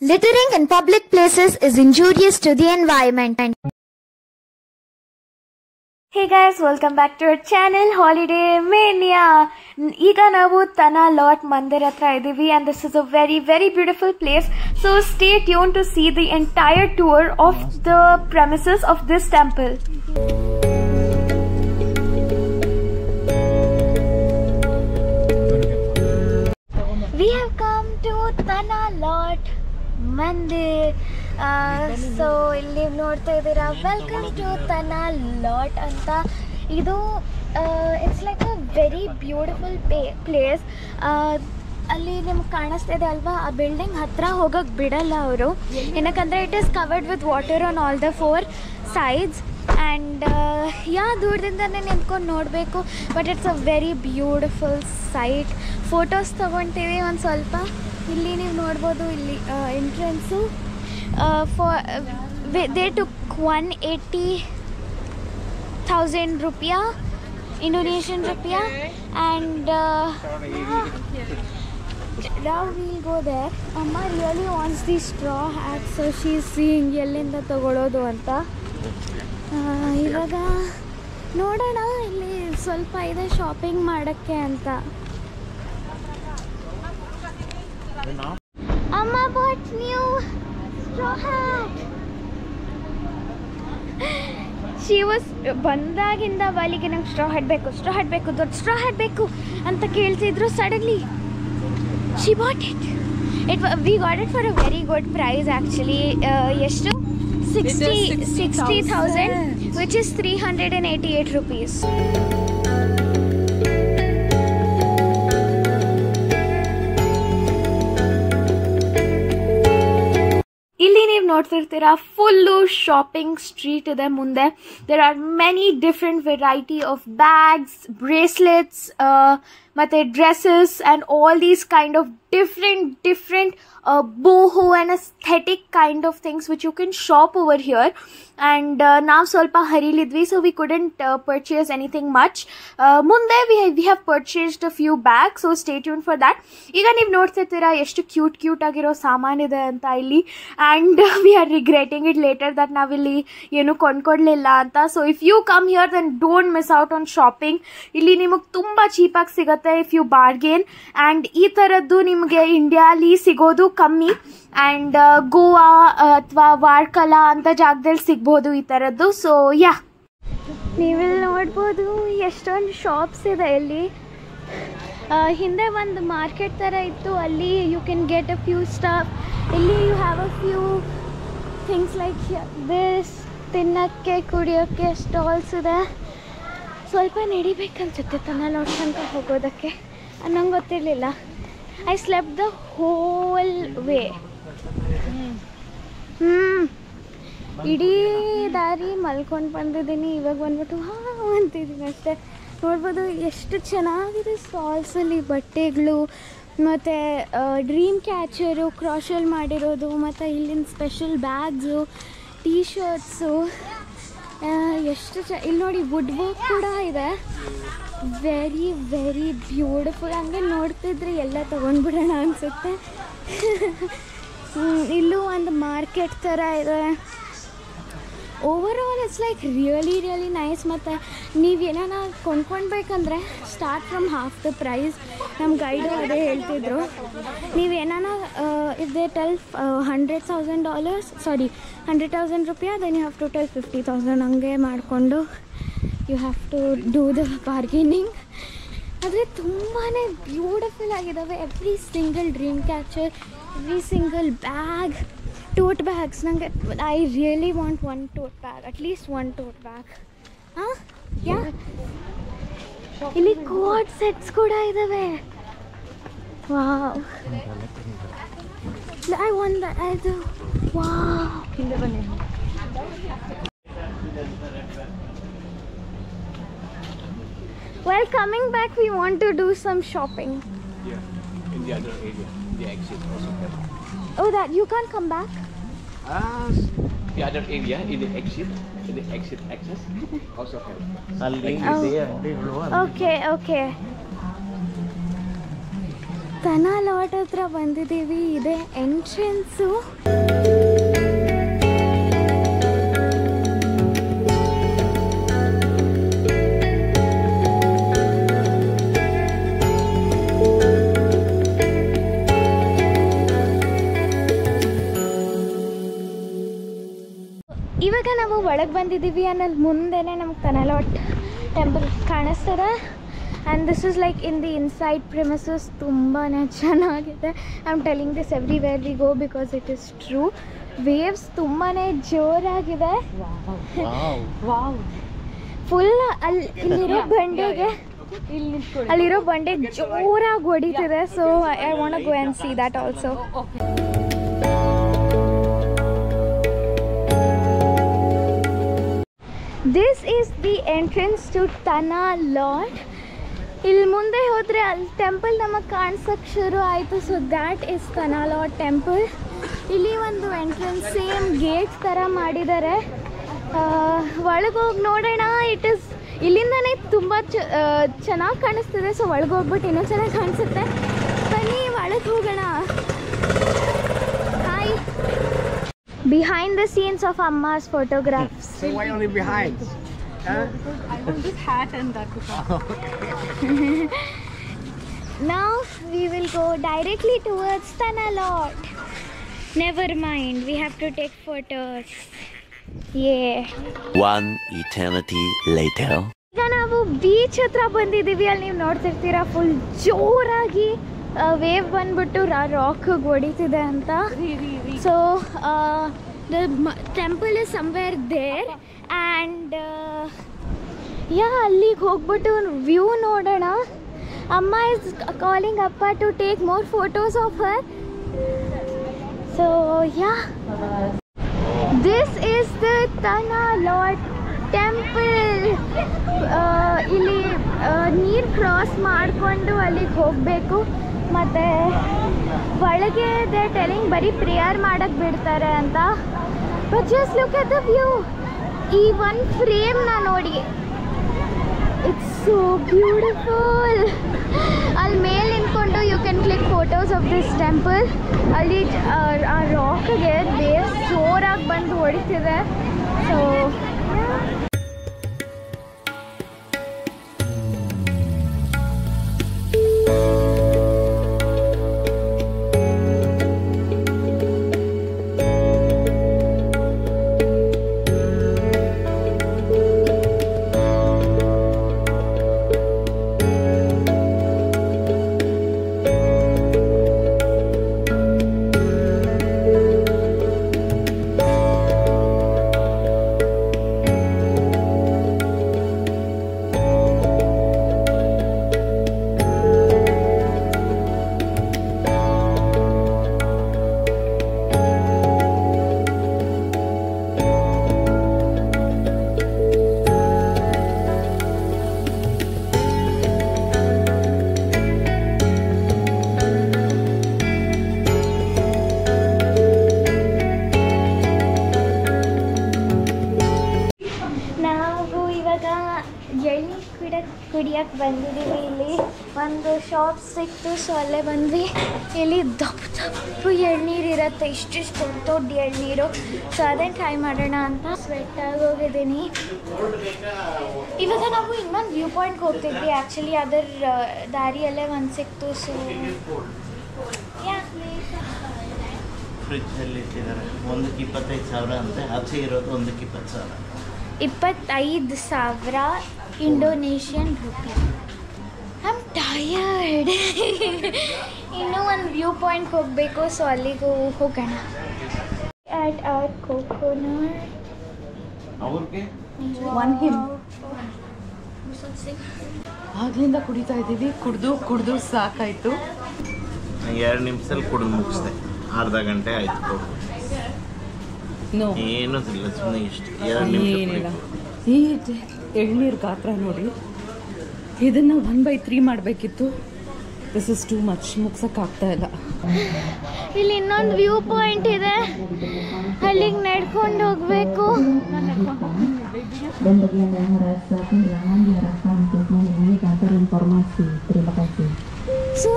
Littering in public places is injurious to the environment. Hey guys, welcome back to our channel Holiday Mania. Iga navu Tana Lot Mandir hatra idivi and this is a very beautiful place. So stay tuned to see the entire tour of the premises of this temple. We have come to Tana Lot Mandir. So ಇಲ್ಲಿ ನೋಡ್ತಾ ಇದ್ದೀರಾ, welcome to ತನಾ lot ಅಂತ. ಇದು it's like a very beautiful place. ಅಲ್ಲಿ ನಿಮ್ಗೆ ಕಾಣಿಸ್ತಾ ಇದೆ ಅಲ್ವಾ, ಆ ಬಿಲ್ಡಿಂಗ್ ಹತ್ರ ಹೋಗಕ್ಕೆ ಬಿಡಲ್ಲ ಅವರು, ಏನಕ್ಕಂದರೆ it is covered with water on all the 4 sides. And ದೂರದಿಂದನೇ ನಿಂತ್ಕೊಂಡು ನೋಡಬೇಕು, but it's a very beautiful sight. Photos ತೊಗೊತೀವಿ ಒಂದು ಸ್ವಲ್ಪ. ಇಲ್ಲಿ ನೀವು ನೋಡ್ಬೋದು, ಇಲ್ಲಿ entrance they took 180,000 rupiah, Indonesian rupiah, and now we'll go there. Amma really wants the straw hat, so she's seeing ಎಲ್ಲಿಂದ ತಗೊಳ್ಳೋದು ಅಂತ. ಇವಾಗ ನೋಡೋಣ, ಇಲ್ಲಿ ಸ್ವಲ್ಪ ಇದೆ ಶಾಪಿಂಗ್ ಮಾಡೋಕ್ಕೆ ಅಂತ. ಅಮ್ಮ bought new straw hat. She was ಬಂದಾಗಿಂದ ವಾಲಿಗೆ ನಂಗೆ ಸ್ಟ್ರಾ ಹ್ಯಾಟ್ ಬೇಕು, ದೊಡ್ಡ ಸ್ಟ್ರಾ ಹ್ಯಾಟ್ ಬೇಕು ಅಂತ ಕೇಳ್ತಿದ್ರು. Suddenly she bought it. We got it for a very good price actually. ಎಷ್ಟು 60,000, which is 388 rupees. ಇಲ್ಲಿ ನೀವು ನೋಡ್ತಿರ್ತೀರಾ, ಫುಲ್ಲು ಶಾಪಿಂಗ್ ಸ್ಟ್ರೀಟ್ ಇದೆ ಮುಂದೆ. There are many different variety of bags, bracelets, ಮತ್ತೆ dresses and all these kind of different boho and aesthetic kind of things which you can shop over here. And now ಸ್ವಲ್ಪ ಹರಿಲಿದ್ವಿ, so we couldn't purchase anything much. ಮುಂದೆ we have purchased a few bags, so stay tuned for that. ಈಗ ನೀವು ನೋಡ್ತಿರ್ತೀರಾ ಎಷ್ಟು cute ಆಗಿರೋ ಸಾಮಾನಿದೆ ಅಂತ ಇಲ್ಲಿ, and we are regretting it later that ನಾವಿಲ್ಲಿ ಏನು ಕೊಂಡ್ಕೊಡ್ಲಿಲ್ಲ ಅಂತ. So if you come here then don't miss out on shopping. ಇಲ್ಲಿ ನಿಮಗೆ ತುಂಬ ಚೀಪಾಗಿ ಸಿಗುತ್ತೆ ಇಫ್ ಯು ಬಾರ್ಗೇನ್. ಆ್ಯಂಡ್ ಈ ಥರದ್ದು ನಿಮಗೆ ಇಂಡಿಯಾಲಿ ಸಿಗೋದು ಕಮ್ಮಿ, ಆ್ಯಂಡ್ ಗೋವಾ ಅಥವಾ ವಾರ್ಕಲಾ ಅಂತ ಜಾಗದಲ್ಲಿ ಸಿಗ್ಬೋದು ಈ ಥರದ್ದು. ಸೊ ನೀವಿಲ್ಲಿ ನೋಡ್ಬೋದು ಎಷ್ಟೊಂದು ಶಾಪ್ಸ್ ಇದೆ ಇಲ್ಲಿ. ಹಿಂದೆ ಒಂದು ಮಾರ್ಕೆಟ್ ಥರ ಇತ್ತು, ಅಲ್ಲಿ you can get a few stuff. ಇಲ್ಲಿ you have a few things like this, ತಿನ್ನೋಕ್ಕೆ ಕುಡಿಯೋಕ್ಕೆ ಸ್ಟಾಲ್ಸ್ ಇದೆ. ಸ್ವಲ್ಪ ನಡಿಬೇಕನ್ಸುತ್ತೆ ತನಾ ಲಾಟ್ ತನಕ ಹೋಗೋದಕ್ಕೆ, ನಂಗೆ ಗೊತ್ತಿರಲಿಲ್ಲ. I slept the whole way. ಇಡೀ ದಾರಿ ಮಲ್ಕೊಂಡು ಬಂದಿದ್ದೀನಿ. ಇವಾಗ ಬಂದ್ಬಿಟ್ಟು ಅಂತಿದ್ದೀನಿ ಅಷ್ಟೇ. ನೋಡ್ಬೋದು ಎಷ್ಟು ಚೆನ್ನಾಗಿದೆ ಸ್ಟಾಲ್ಸಲ್ಲಿ ಬಟ್ಟೆಗಳು, ಮತ್ತು ಡ್ರೀಮ್ ಕ್ಯಾಚರು ಕ್ರಾಶಲ್ಲಿ ಮಾಡಿರೋದು, ಮತ್ತು ಇಲ್ಲಿನ ಸ್ಪೆಷಲ್ ಬ್ಯಾಗ್ಸು, ಟೀ ಶರ್ಟ್ಸು, ಎಷ್ಟು ಇಲ್ಲಿ ನೋಡಿ ವುಡ್ ವರ್ಕ್ ಕೂಡ ಇದೆ. Very beautiful. ಹಂಗೆ ನೋಡ್ತಿದ್ರೆ ಎಲ್ಲ ತೊಗೊಂಡ್ಬಿಡೋಣ ಅನಿಸುತ್ತೆ. ಇಲ್ಲೂ ಒಂದು ಮಾರ್ಕೆಟ್ ಥರ ಇದೆ. Over all it's like really nice. ಮತ್ತು ನೀವೇನಾನ ಕೊಂಡ್ಕೊಳ್ಬೇಕಂದ್ರೆ start from half the price. ನಮ್ಮ ಗೈಡು ಅದೇ ಹೇಳ್ತಿದ್ರು, ನೀವೇನಾನ if they tell $100,000 rupiah, then you have to tell 50,000. ಹಂಗೆ ಮಾಡಿಕೊಂಡು you have to do the bargaining. ಆದರೆ ತುಂಬಾ ಬ್ಯೂಟಿಫುಲ್ ಆಗಿದ್ದಾವೆ. Every single dream catcher, every single bag, tote bags. ನನಗೆ I really want one tote bag, at least one tote bag. ಇಲ್ಲಿ coat sets ಕೂಡ ಇದ್ದಾವೆ. Wow, I want ಅದು. Wow, ಹಿಂದೆ ಬನ್ನಿ. While coming back, we want to do some shopping. Yeah, in the other area, the exit also. Oh, that you can't come back? The other area, in the exit access, also have. Okay. ತನ lot ಹತ್ರ ಬಂದಿದ್ದೀವಿ. ಇದೆ entrance. ಇವಾಗ ನಾವು ಒಳಗೆ ಬಂದಿದ್ದೀವಿ. ಅನ್ನೋದು ಮುಂದೆನೇ ನಮ್ಗೆ ತನ ಲಾಟ್ ಟೆಂಪಲ್ ಕಾಣಿಸ್ತದೆ. And this is like in the inside premises. ತುಂಬಾ ಚೆನ್ನಾಗಿದೆ. I am telling this everywhere we go because it is true. Waves ತುಂಬಾ ಜೋರಾಗಿದೆ. ಫುಲ್ ಇಲ್ಲಿರೋ ಬಂಡೆ ಜೋರಾಗಿ ಹೊಡಿತಿದೆ. So I want to go and see that also. This is the entrance to Tanah Lot. ಇಲ್ಲಿ ಮುಂದೆ ಹೋದರೆ ಅಲ್ಲಿ ಟೆಂಪಲ್ ನಮಗೆ ಕಾಣಿಸೋಕ್ಕೆ ಶುರು ಆಯಿತು. So that is Tanah Lot temple. ಇಲ್ಲಿ ಒಂದು ಎಂಟ್ರೆನ್ಸ್ ಸೇಮ್ ಗೇಟ್ ಥರ ಮಾಡಿದ್ದಾರೆ. ಒಳಗೆ ಹೋಗಿ ನೋಡೋಣ. ಇಟ್ ಇಸ್ ಇಲ್ಲಿಂದನೇ ತುಂಬ ಚೆನ್ನಾಗಿ ಕಾಣಿಸ್ತಿದೆ. ಸೊ ಒಳಗೆ ಹೋಗ್ಬಿಟ್ಟು ಇನ್ನೂ ಚೆನ್ನಾಗಿ ಕಾಣಿಸುತ್ತೆ. ಬನ್ನಿ ಒಳಗೆ ಹೋಗೋಣ. Hi. Behind the scenes of Amma's photographs. So why only behind? Huh? I want this hat and that. Now we will go directly towards Tana Lot. Never mind, we have to take photos. Yeah. One eternity later. ಈಗ ನಾವು beach ಹತ್ರ ಬಂದಿದ್ದೀವಿ. ಅಲ್ಲಿ ನೀವು ನೋಡ್ತಿರ್ತೀರಾ full ಜೋರಾಗಿ wave ಬಂದ್ಬಿಟ್ಟು ರಾಕ್ಗೆ ಹೊಡಿತಿದೆ ಅಂತ. So the temple is somewhere there. And ಅಲ್ಲಿಗೆ ಹೋಗ್ಬಿಟ್ಟು ವ್ಯೂ ನೋಡೋಣ. ಅಮ್ಮ ಇಸ್ ಕಾಲಿಂಗ್ ಅಪ್ಪ to take more photos of her. So this is the Tanah Lot temple. ಇಲ್ಲಿ ನೀರು ಕ್ರಾಸ್ ಮಾಡಿಕೊಂಡು ಅಲ್ಲಿಗೆ ಹೋಗಬೇಕು. ಮತ್ತು ಒಳಗೆ ದೇ ಟೆಲಿಂಗ್ ಬರೀ ಪ್ರೇಯರ್ ಮಾಡೋಕ್ಕೆ ಬಿಡ್ತಾರೆ ಅಂತ. But just look at the view. ಈ ಒಂದು ಫ್ರೇಮ್ನ ನೋಡಿ. It's so beautiful. ಅಲ್ಲಿ ಮೇಲೆ ನಿಂತ್ಕೊಂಡು you can click photos of this temple. ಅಲ್ಲಿ ಆ ರಾಕ್ಗೆ ವೇವ್ ಜೋರಾಗಿ ಬಂದು ಹೊಡಿತಿದೆ. ಸೊ ಕುಡಿಯೋಕ್ಕೆ ಬಂದಿದ್ದೀವಿ. ಇಲ್ಲಿ ಒಂದು ಶಾಪ್ ಸಿಕ್ತು. ಸೊ ಅಲ್ಲೇ ಬಂದ್ವಿ. ಇಲ್ಲಿ ದಪ್ಪು ಎಳ್ನೀರು ಇರುತ್ತೆ. ಇಷ್ಟಿಷ್ಟು ದೊಡ್ಡ ಎಳ್ನೀರು. ಸೊ ಅದೇ ಟ್ರೈ ಮಾಡೋಣ ಅಂತ ಸ್ವೆಟ್ ಆಗೋಗಿದ್ದೀನಿ. ಇವಾಗ ನಾವು ಇನ್ನೊಂದು ವ್ಯೂ ಪಾಯಿಂಟ್ಗೆ ಹೋಗ್ತಿದ್ವಿ. ಆ್ಯಕ್ಚುಲಿ ಅದರ ದಾರಿಯಲ್ಲೇ ಒಂದು ಸಿಕ್ತು. ಸೊ ಫ್ರಿಜ್ಜಲ್ಲಿ ಇಟ್ಟಿದ್ದಾರೆ. 1,25,000 ಅಂತೆ. ಆಚೆ ಇರೋದು 1,20,000. 25,000 Indonesian rupee. I am tired. ಇನ್ನೂ ಒಂದು ವ್ಯೂ ಪಾಯಿಂಟ್ಗೆ ಹೋಗಬೇಕು. ಸೊ ಅಲ್ಲಿಗೂ ಹೋಗೋಣ. ಆಟ್ ಅವರ್ ಕೋಕೋನಟ್. ಅವ್ರಿಗೆ ಒನ್ ಹಿಮ್ ಆಗ್ಲಿಂದ ಕುಡಿತಾ ಇದ್ದೀವಿ. ಕುಡಿದು ಸಾಕಾಯಿತು. 2 ನಿಮಿಷದಲ್ಲಿ ಕುಡಿದು ಮುಗಿಸ್ದೆ. ಅರ್ಧ ಗಂಟೆ ಆಯಿತು. ಏನೂ ಇಲ್ಲ, ಸುಮ್ಮನೆ ಇಷ್ಟು 2 ನಿಮಿಷ. ಈ ಎಳ್ನೀರು ಗಾತ್ರ ನೋಡಿ. ಇದನ್ನು 1/3 ಮಾಡಬೇಕಿತ್ತು. This is too much. ಮುಗ್ಸೋಕ್ಕಾಗ್ತಾ ಇಲ್ಲ. ಇಲ್ಲಿ ಇನ್ನೊಂದು ವ್ಯೂ ಪಾಯಿಂಟ್ ಇದೆ. ಅಲ್ಲಿಗೆ ನಡ್ಕೊಂಡು ಹೋಗಬೇಕು. ಸೊ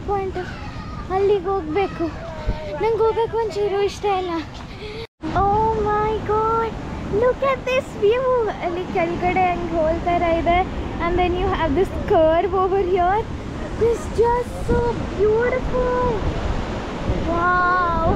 ಪಾಯಿಂಟ್, ಅಲ್ಲಿಗೆ ಹೋಗಬೇಕು. ನಂಗೆ ಹೋಗಕ್ಕೆ ಒಂಚೂರು ಇಷ್ಟ ಇಲ್ಲ. Oh my god, look at this view. ಅಲ್ಲಿ ಕೆಳಗಡೆ ಹಂಗೆ ಹೋಲ್ ಥರ ಇದೆ, and then you have this curve over here. This just so beautiful. Wow.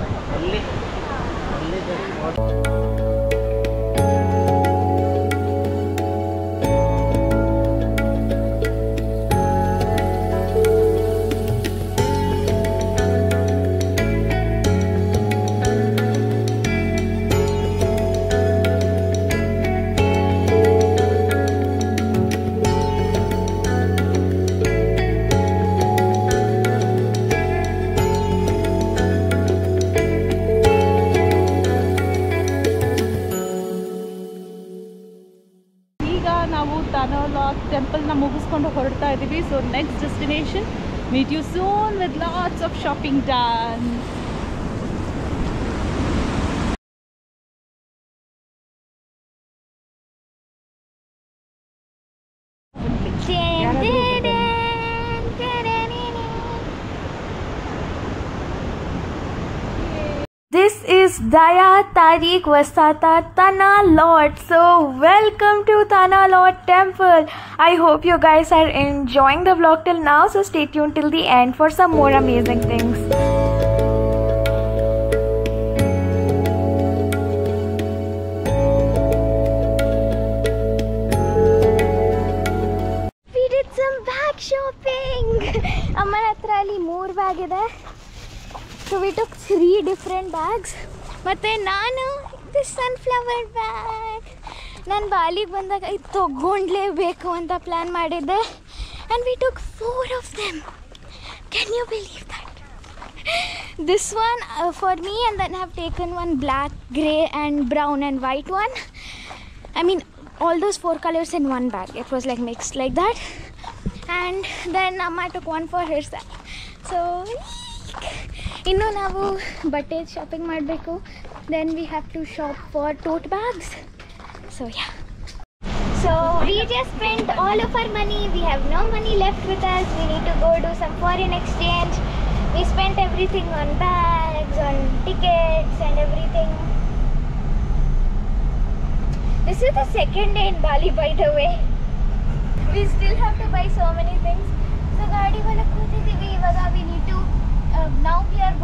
ಟೆಂಪಲ್ನ ಮುಗಿಸ್ಕೊಂಡು ಹೊರಡ್ತಾ ಇದ್ದೀವಿ. So next destination, meet you soon with lots of shopping done. This is Daya Tariq Wasata Tana Lot. So welcome to Tana Lot Temple. I hope you guys are enjoying the vlog till now. So stay tuned till the end for some more amazing things. We did some bag shopping. ಅಮ್ಮನ ಹತ್ರ ಅಲ್ಲಿ 3 bag ಇದೆ. So we took 3 different bags. ಮತ್ತು ನಾನು this sunflower bag. ನಾನು ಬಾಲಿಗೆ ಬಂದಾಗ ಇದು ತೊಗೊಂಡ್ಲೇಬೇಕು ಅಂತ ಪ್ಲ್ಯಾನ್ ಮಾಡಿದ್ದೆ. And we took 4 of them. Can you believe that? This one for me, and then I have taken one black, grey and brown and white one. I mean all those 4 colors in one bag. It was like mixed like that. And then Amma took one for herself. So ಇನ್ನು ನಾವು ಬಟ್ಟೆ shopping ಮಾಡಬೇಕು. Then we have to shop for tote bags. So yeah, so we just spent all of our money. We have no money left with us. We need to go do some foreign exchange. We spent everything on bags, on tickets and everything. This is the second day in Bali, by the way. We still have to buy so many things. So ಗಾಡಿ ಒಳಗೆ ಕೂತಿದ್ದೀವಿ ಇವಾಗ. V need to now we are